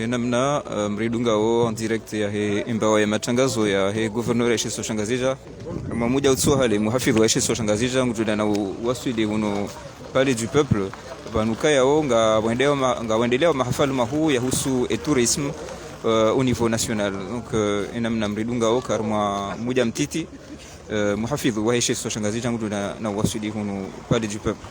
namna mridungao en direct ya he imbawa ya matangazo ya he gouverneur ya Shiso Shangazija mamuja utsohale muhafidhi wa Shiso Shangazija ngujuda na waswili huno pale du peuple banuka yao nga wendelea mahafali mahu ya husu et tourisme au niveau national. Donc namna mridungao karma muja mtiti muhafidhi wa Shiso Shangazija ngujuda na waswili huno pale du peuple.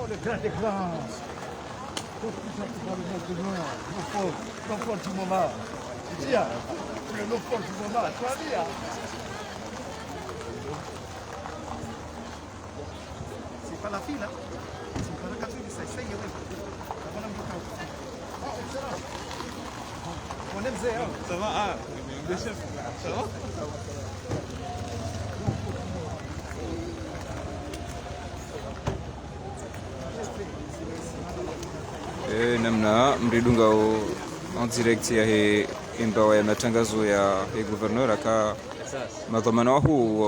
Le grand écran, tout ça qui va le fort du moment. Ici, le fort du moment, tu vas dire. C'est pas la fille, là. C'est pas la catégorie, ça essaye, oui. On aime ça, hein. Ça va, ah, le chef, ça va? namna mridungao en direct ya he imbawa ya matangazo ya he gouverneur aka madhamana wahu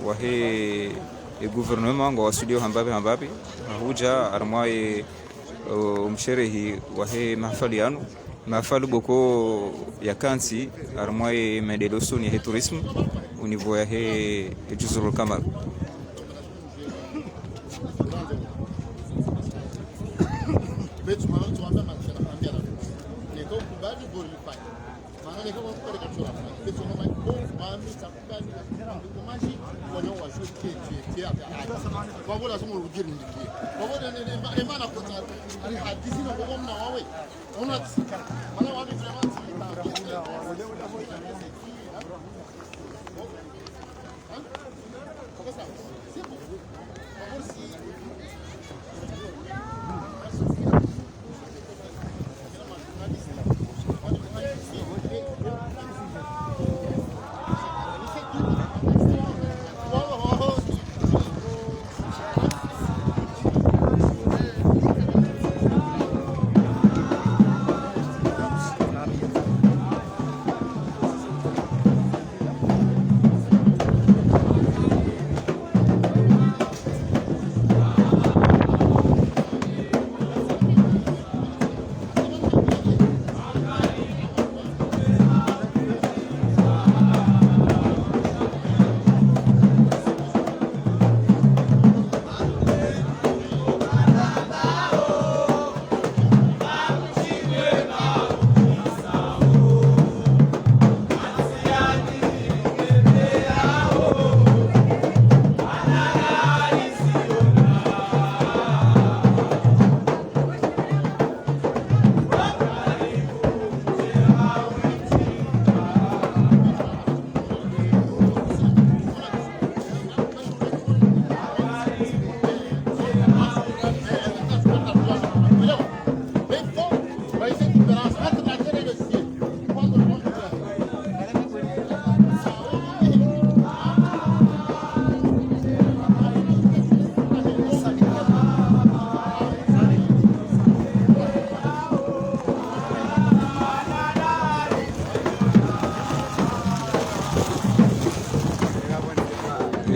wa he gouvernement ngo wasudio hambapi huja armwaye umsherehi wa he mahafali boko ya kansi armwaye maendeleo ya he tourisme au niveau ya he Juzurul Kamar.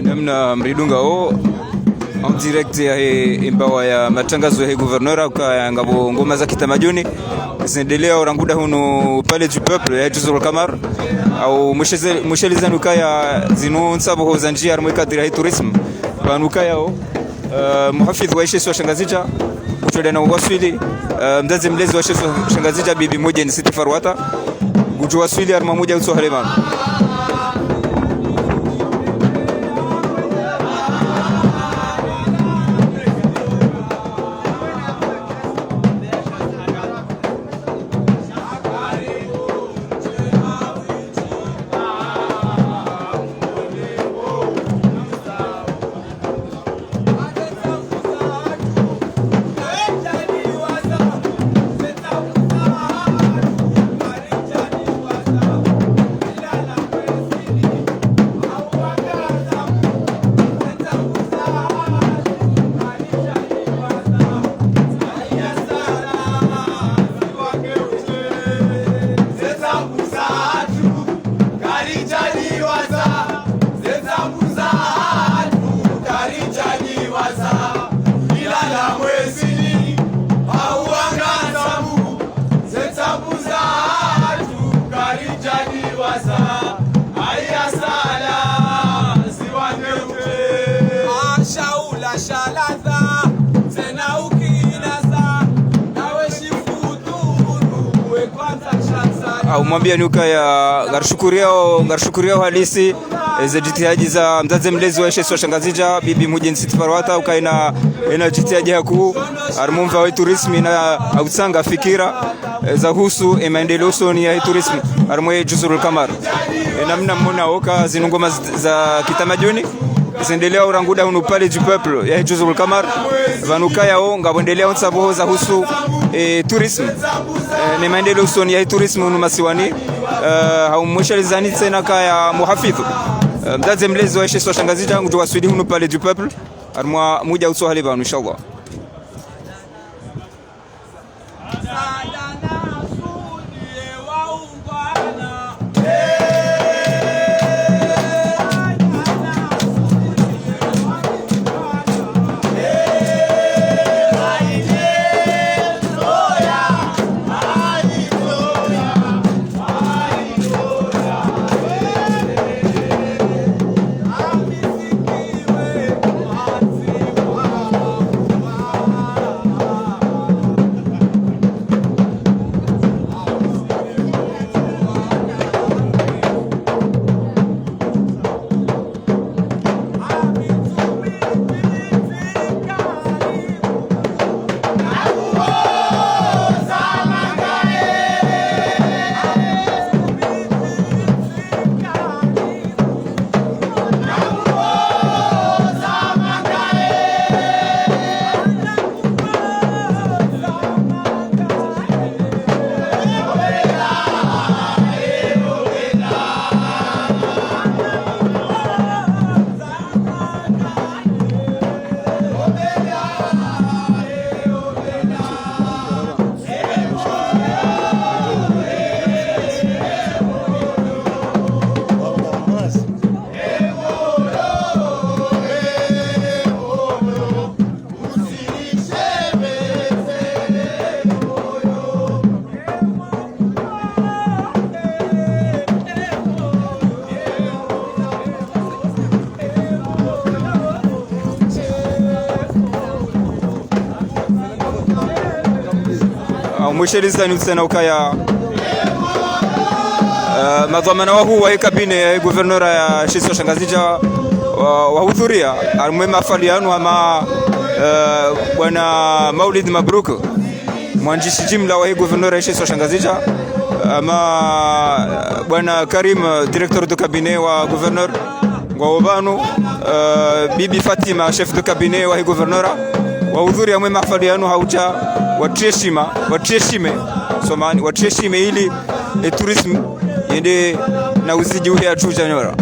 namna mridungao en direct ya imbawa ya matangazo ya gouverneur kwa ngabo ngoma za kitamaduni zinaendelea oranguda huno pale du peuple ya Juzurul Kamar au mushelizanu kaya zinu nsabo ho zanjia armo kadri ya tourisme banuka yao muhafidhi wa Shiso Shangazija kutoda na waswili mzazi mlezi wa Shiso Shangazija bibi moja ni Siti Farwata gujo waswili armo moja uso Halema. au mwambia nuka ya garshukuria halisi za jitihadi za mzazi mlezi wa Sheikh Shangazija bibi Mujin Siti Farwata ukaina ina jitihadi haku armumva wa tourism na autsanga fikira za husu maendeleo soni ya tourism armoye Juzurul Kamar namna mona oka zinungoma za kitamaduni zendelea uranguda hunu pale du peuple ya Juzurul Kamar vanuka yao ngabondelea unsabo za husu tourism ni maendeleo soni ya tourism hunu masiwani au mweshalizani tena kaya muhafidhu mzazi mlezi wa Sheikh Shangazija kutoka Sweden hunu pale du peuple armwa muja uswahili banu inshallah. mwisheliza ni tena ukaya madhamana wahu wa kabine ya guvernora ya Sheikh Shangazija wahudhuria almwema falianu ama bwana Maulid Mabruk mwandishi jimla wa guvernora ya Sheikh Shangazija ama bwana Karim directeur de cabinet wa gouverneur Ngwabanu bibi Fatima chef de cabinet wa guvernora wahudhuria mwema falianu hauja watieshime ili tourism yende na uziji ule ya chuja nyora.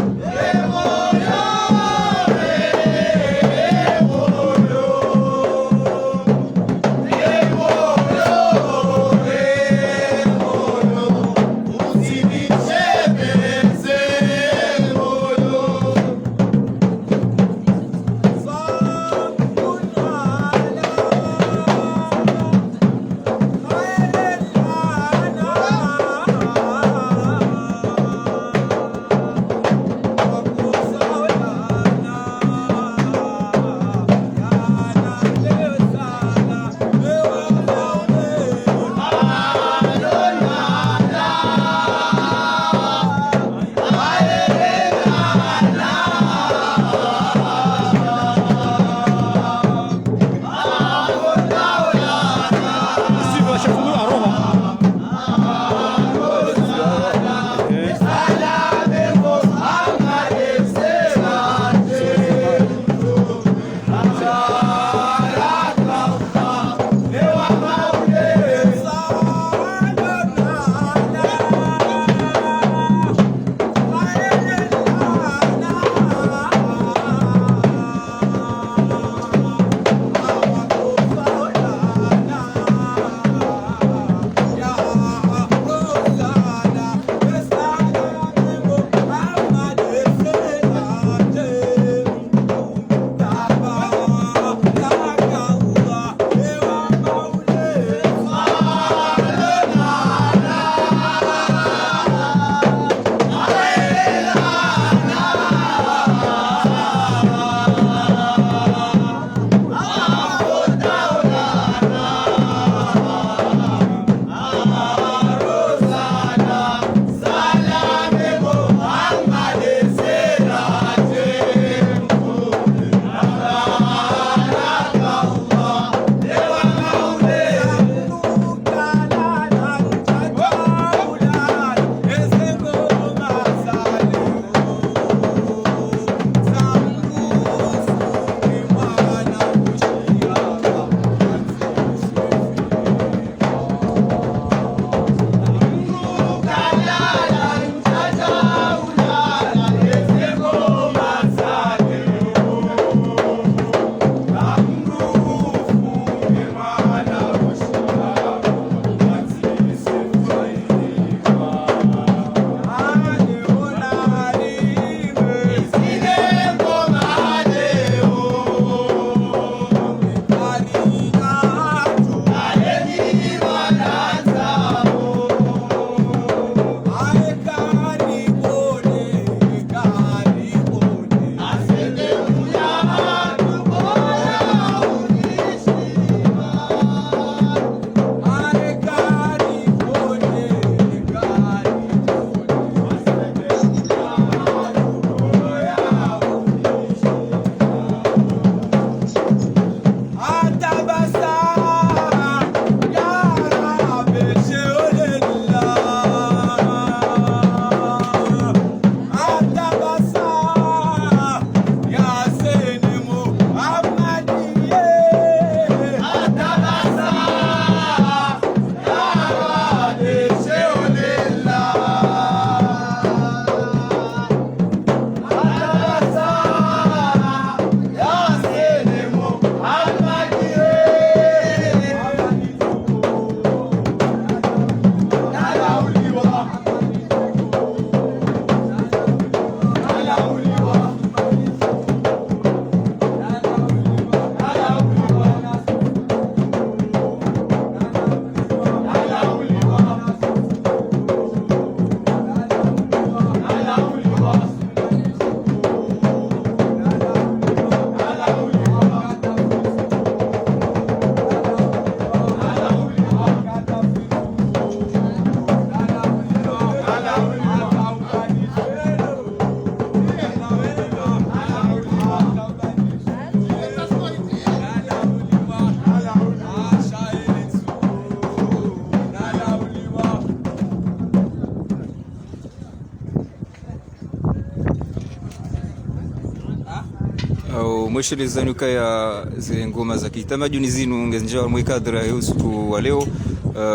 mweshelezanuka ukaya ze ngoma za kitamaduni zinu ngenja mwe kadra yusu wa leo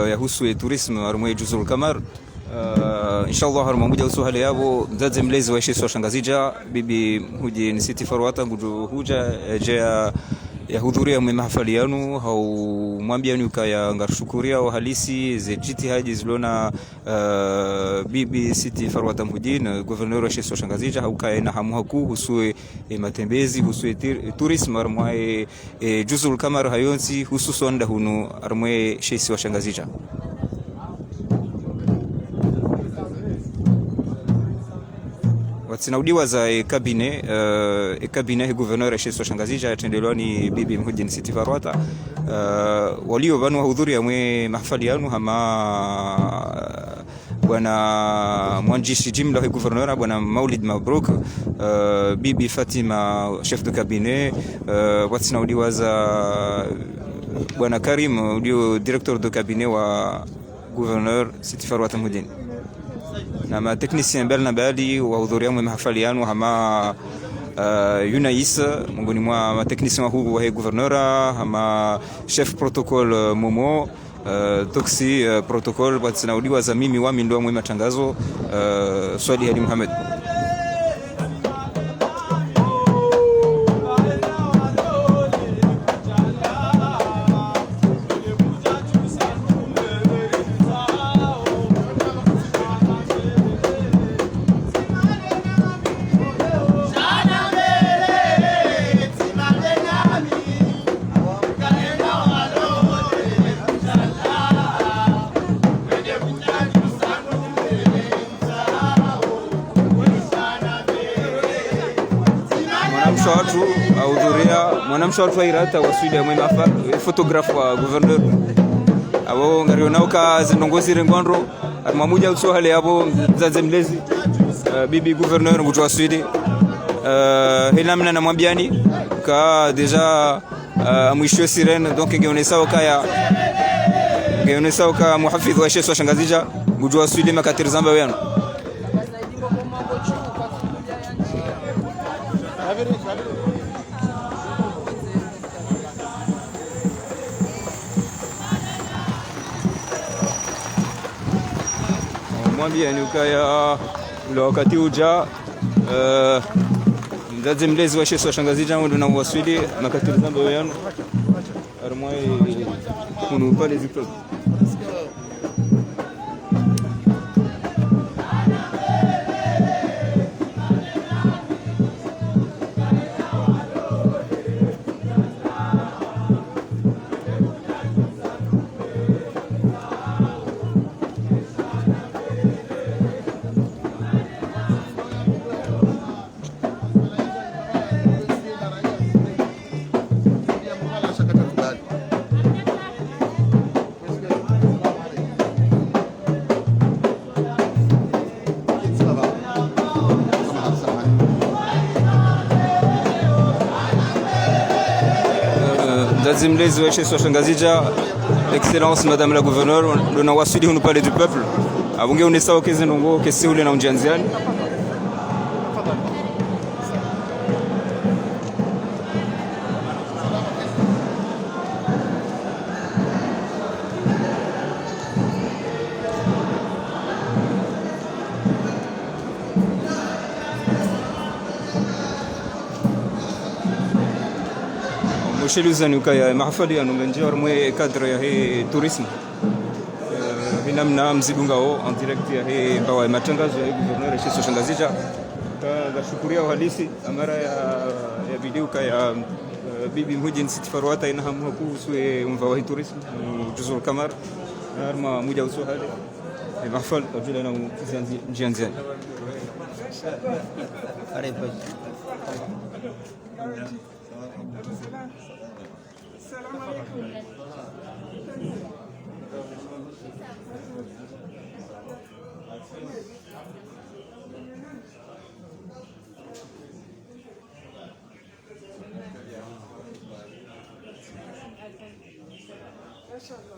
yahusu tourism armwe Juzul Qamar. Inshallah harma muja usu hali yabo mzazi mlezi wa Sheikh Shangazija bibi huji ni Siti Farwata nguju huja jea ya hudhuria mwe mahafali yanu hau mwambia nuka ya ngarshukuria wa halisi ze jitihadi zilona bibi Siti Farwata Mhudin gouverneur wa Sheikh Shangazija hau kaena hamu haku husue matembezi husue tourism armwe Juzul Qamar hayonsi hususan hunu armwe Sheikh Shangazija. Watinaudiwa za kabine gouverneur ya Sheikh Shangazija tendelwa ni bibi Mhudin Siti Farwata walio banu hudhuria mwe mahafali yanu hama bwana mwanjishi jimla wa gouverneur bwana Maulid Mabruk bibi Fatima chef de cabinet watinaudiwa za bwana Karim ulio directeur de cabinet wa gouverneur Siti Farwata Mhudin na ma technicien belna bali wa hudhuria mwe mahafali yanu hama Yunais mungoni mwa ma technicien huu wa gouverneur hama chef protocole Momo toksi protocole watinaudiwa za mimi wa mindo mwe matangazo Swali Hadi Muhammad. Mwanamsho watu wa irata wa Sweden mwe mafa photographe wa gouverneur abo ngarionao ka zindongozi rengondro armamuja utso hale abo mzazi mlezi bibi gouverneur mtu wa Sweden helamna na mwambiani ka deja mwisho sirene donc ngeonesa ka muhafidh wa Sheikh Shangazija mtu wa Sweden makatiri zamba wenu mwambia ni ukaya ule wakati uja mzazi mlezi wa Sheikh Shangazija ndo na waswidi makatiri zamba wenu armoi kunu pale zikto mlezi wa Sheikh Shangazija excellence madame la gouverneure dona wasudi nous parler du peuple abunge unesa okeze ndongo kesi ule na unjanziani Sheluza nuka ya mahafali anu ngenjia mwe cadre ya tourisme hinamna mzidunga o en direct ya bawa matangazo ya gouverneur Sheikh Shangazija tashukuria uhalisi amara ya video ya bibi mhujin sitfarwata inahamu kuhusu mva wa tourism juzul kamar arma muja usuhali mahfal vile na njianziani karibu. السلام عليكم. ما شاء الله.